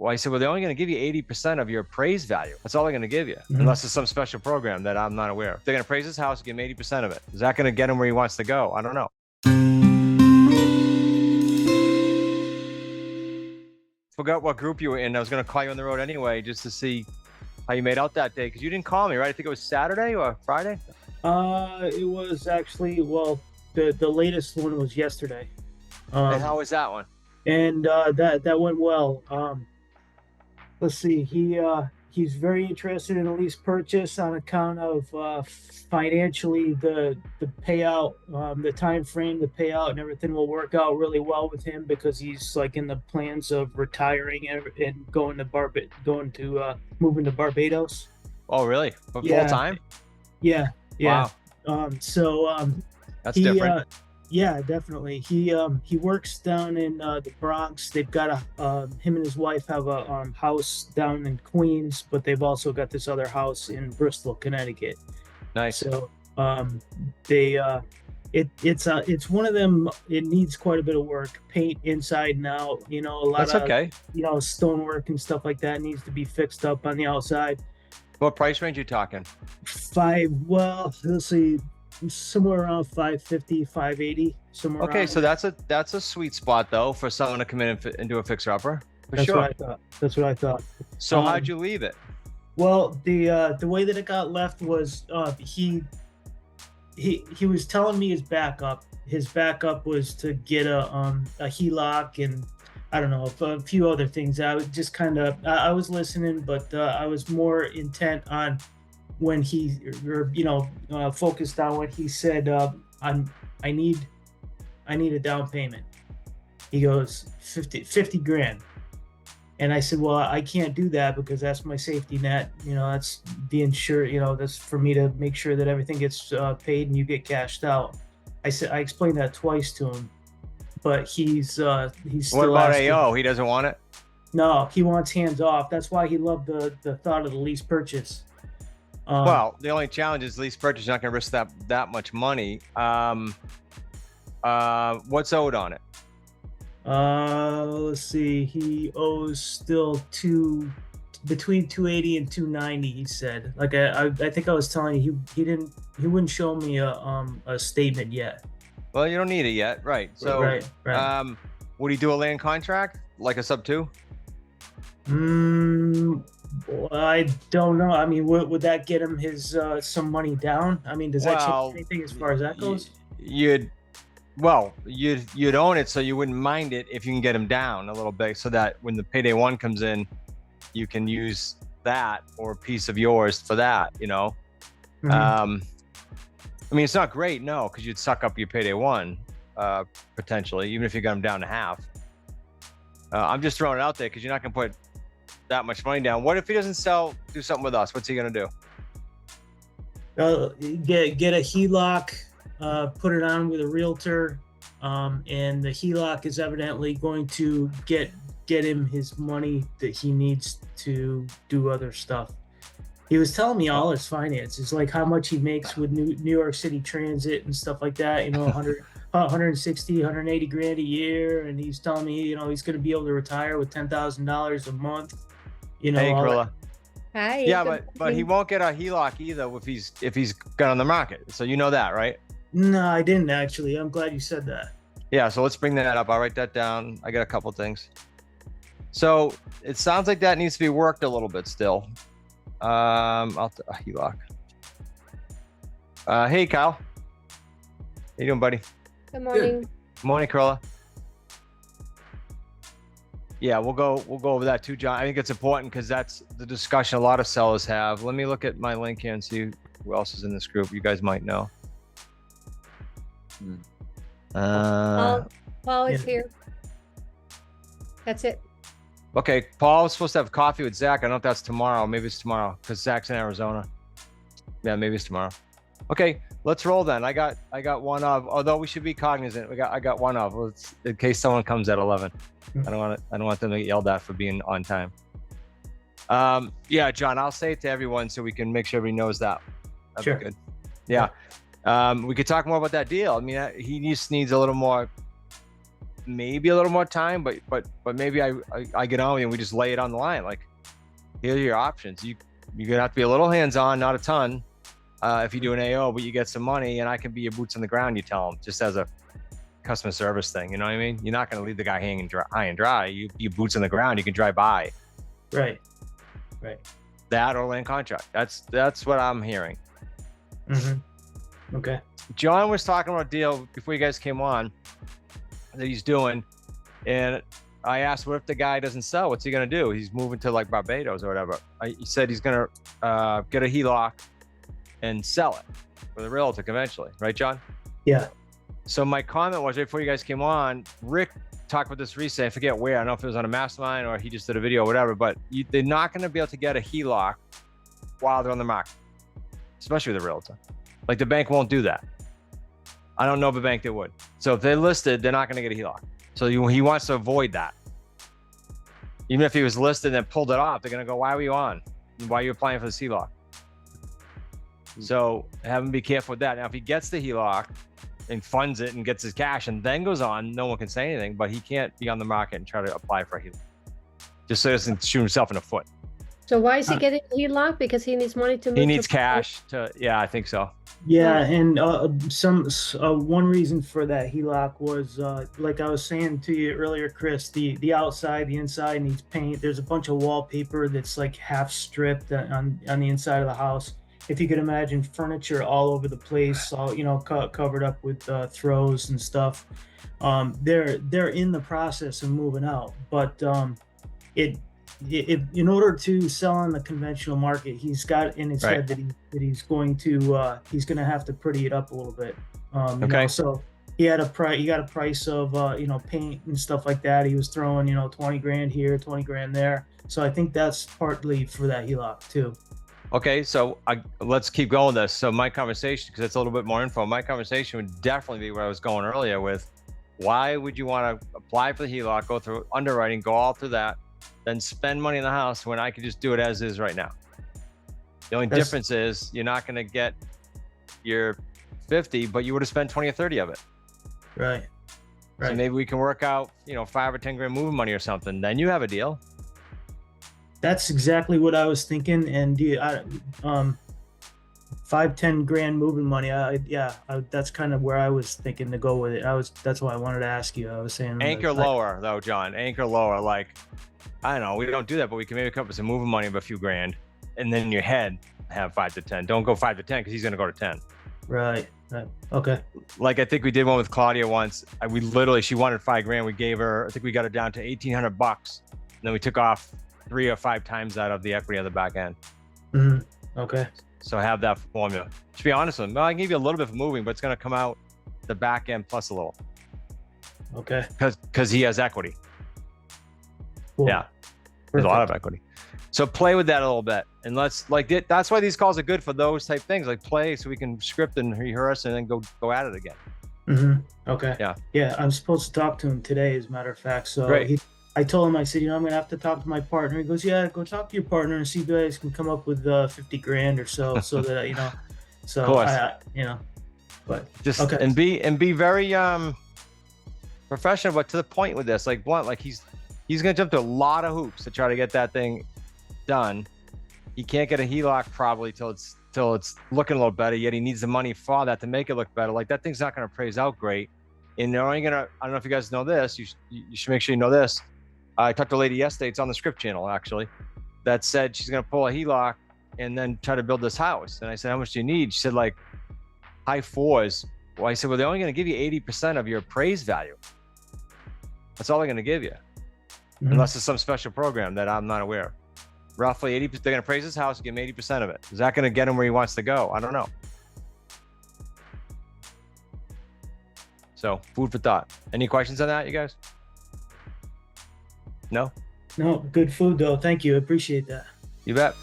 Well, I said, well, they're only going to give you 80% of your appraised value. That's all they're going to give you, unless it's some special program that I'm not aware of. They're going to appraise his house and give him 80% of it. Is that going to get him where he wants to go? I don't know. Forgot what group you were in. I was going to call you on the road anyway, just to see how you made out that day, because you didn't call me, right? I think it was Saturday or Friday. It was actually, well, the latest one was yesterday. And how was that one? And that went well. Let's see. He's very interested in a lease purchase on account of financially the payout, the time frame, the payout, and everything will work out really well with him because he's like in the plans of retaring and moving to Barbados. Oh, really? Full time? Yeah. Wow. That's different. Yeah, definitely. He works down in the Bronx. They've got him and his wife have a house down in Queens, but they've also got this other house in Bristol, Connecticut. Nice. So it's one of them. It needs quite a bit of work, paint inside and out. A lot That's of okay. Stonework and stuff like that needs to be fixed up on the outside. What price range are you talking? Well, let's see. Somewhere around 550, 580, somewhere. Okay, around. so that's a sweet spot though for someone to come in and do a fixer upper. That's what I thought. So how'd you leave it? Well, the way that it got left was he was telling me his backup. His backup was to get a HELOC and I don't know a few other things. I was just I was listening, but I was more intent on when he focused on what he said. I need a down payment. He goes 50 grand. And I said, well, I can't do that because that's my safety net. That's the insured, that's for me to make sure that everything gets paid and you get cashed out. I explained that twice to him, but he's still What about asking. AO? He doesn't want it? No, he wants hands off. That's why he loved the thought of the lease purchase. Well, the only challenge is lease purchase. You're not going to risk that much money. What's owed on it? Let's see. He owes still between 280 and 290. He said. Like I think I was telling you, he wouldn't show me a statement yet. Well, you don't need it yet, right? So, right. Would he do a land contract like a sub 2? I don't know. I mean, would that get him his some money down? I mean, does that change anything as far as that goes? You'd own it, so you wouldn't mind it if you can get him down a little bit, so that when the payday one comes in, you can use that or a piece of yours for that. Mm-hmm. I mean, it's not great, no, because you'd suck up your payday one potentially, even if you got him down to half. I'm just throwing it out there because you're not gonna put that much money down. What if he doesn't do something with us? What's he gonna do? Get a HELOC, put it on with a realtor, and the HELOC is evidently going to get him his money that he needs to do other stuff. He was telling me all his finances, like how much he makes with New York City Transit and stuff like that. 160, 180 grand a year, and he's telling me, he's going to be able to retire with $10,000 a month. Hey, Krilla. Hi. Yeah, but he won't get a HELOC either if he's got on the market. So you know that, right? No, I didn't actually. I'm glad you said that. Yeah, so let's bring that up. I'll write that down. I got a couple things. So it sounds like that needs to be worked a little bit still. HELOC. Hey, Kyle. How you doing, buddy? Good morning. Good morning, Krilla. Yeah, we'll go over that too, John. I think it's important because that's the discussion a lot of sellers have. Let me look at my link here and see who else is in this group. You guys might know. Paul is here. That's it. Okay, Paul was supposed to have coffee with Zach. I don't know if that's tomorrow. Maybe it's tomorrow because Zach's in Arizona. Yeah, maybe it's tomorrow. Okay, let's roll then. I got one of. Although we should be cognizant. I got one of. In case someone comes at 11. I don't want them to get yelled at for being on time. Yeah, John, I'll say it to everyone so we can make sure everybody knows that. That'd Sure. be good. Yeah. We could talk more about that deal. I mean, he just needs a little more maybe a little more time, but maybe I get on with you and we just lay it on the line. Like, here are your options. You're gonna have to be a little hands-on, not a ton, if you do an AO, but you get some money, and I can be your boots on the ground. You tell them, just as a customer service thing. You know what I mean? You're not gonna leave the guy hanging high and dry. You boots on the ground. You can drive by. Right. That or land contract. That's what I'm hearing. Okay. John was talking about a deal before you guys came on that he's doing, and I asked, what if the guy doesn't sell? What's he gonna do? He's moving to like Barbados or whatever. He said he's gonna get a HELOC and sell it with a realtor conventionally, right, John? Yeah. So my comment was, right before you guys came on, Rick talked about this recently. I forget where. I don't know if it was on a mastermind or he just did a video or whatever, but they're not going to be able to get a HELOC while they're on the market, especially with a realtor. Like, the bank won't do that. I don't know of a bank that would. So if they're listed, they're not going to get a HELOC. So he wants to avoid that. Even if he was listed and pulled it off, they're going to go, why were you on? Why are you applying for this HELOC? So have him be careful with that. Now, if he gets the HELOC and funds it and gets his cash and then goes on, no one can say anything, but he can't be on the market and try to apply for a HELOC. Just so he doesn't shoot himself in the foot. So why is he getting a HELOC? Because he needs money to move. He needs cash to, yeah, I think so. Yeah, and one reason for that HELOC was like I was saying to you earlier, Chris, the outside, the inside needs paint. There's a bunch of wallpaper that's like half stripped on the inside of the house. If you could imagine furniture all over the place, all covered up with throws and stuff. They're in the process of moving out, but in order to sell on the conventional market, he's got in his head that he's going to have to pretty it up a little bit. So he got a price of paint and stuff like that. He was throwing 20 grand here, 20 grand there. So I think that's partly for that HELOC too. Okay, so let's keep going with this. So my conversation, because it's a little bit more info, my conversation would definitely be where I was going earlier with, why would you want to apply for the HELOC, go through underwriting, go all through that, then spend money in the house when I could just do it as is right now? The only difference is you're not going to get your 50, but you would have spent 20 or 30 of it. Right. So maybe we can work out, 5 or 10 grand moving money or something. Then you have a deal. That's exactly what I was thinking. And 5-10 grand moving money. That's kind of where I was thinking to go with it. That's why I wanted to ask you. I was saying anchor lower though, John. Anchor lower. Like, I don't know. We don't do that, but we can maybe come up with some moving money of a few grand, and then in your head have 5 to 10. Don't go 5 to 10 because he's going to go to 10. Right. Okay. Like I think we did one with Claudia once. She wanted 5 grand. We gave her, I think we got her down to $1,800, and then we took off 3 or 5 times that of the equity on the back end. Okay. So have that formula. To be honest with him, I can give you a little bit for moving, but it's going to come out the back end plus a little. Okay. Because he has equity. Cool. Yeah. There's a lot of equity. So play with that a little bit, and that's why these calls are good for those type things, like play, so we can script and rehearse and then go at it again. Okay. Yeah. Yeah. I'm supposed to talk to him today, as a matter of fact. So Great. I told him, I said, I'm going to have to talk to my partner. He goes, yeah, go talk to your partner and see if you guys can come up with 50 grand or so, so that, so of course. But just, okay. and be very, professional, but to the point with this, like blunt, like he's going to jump to a lot of hoops to try to get that thing done. He can't get a HELOC probably till it's looking a little better, yet he needs the money for that to make it look better. Like, that thing's not going to appraise out great. And they're only I don't know if you guys know this, you should make sure you know this. I talked to a lady yesterday, it's on the script channel actually, that said she's going to pull a HELOC and then try to build this house. And I said, how much do you need? She said, like, high 4s. Well, I said, well, they're only going to give you 80% of your appraised value. That's all they're going to give you. Unless it's some special program that I'm not aware of. Roughly 80%, they're going to appraise his house and give him 80% of it. Is that going to get him where he wants to go? I don't know. So, food for thought. Any questions on that, you guys? No? No, good food though. Thank you. Appreciate that. You bet.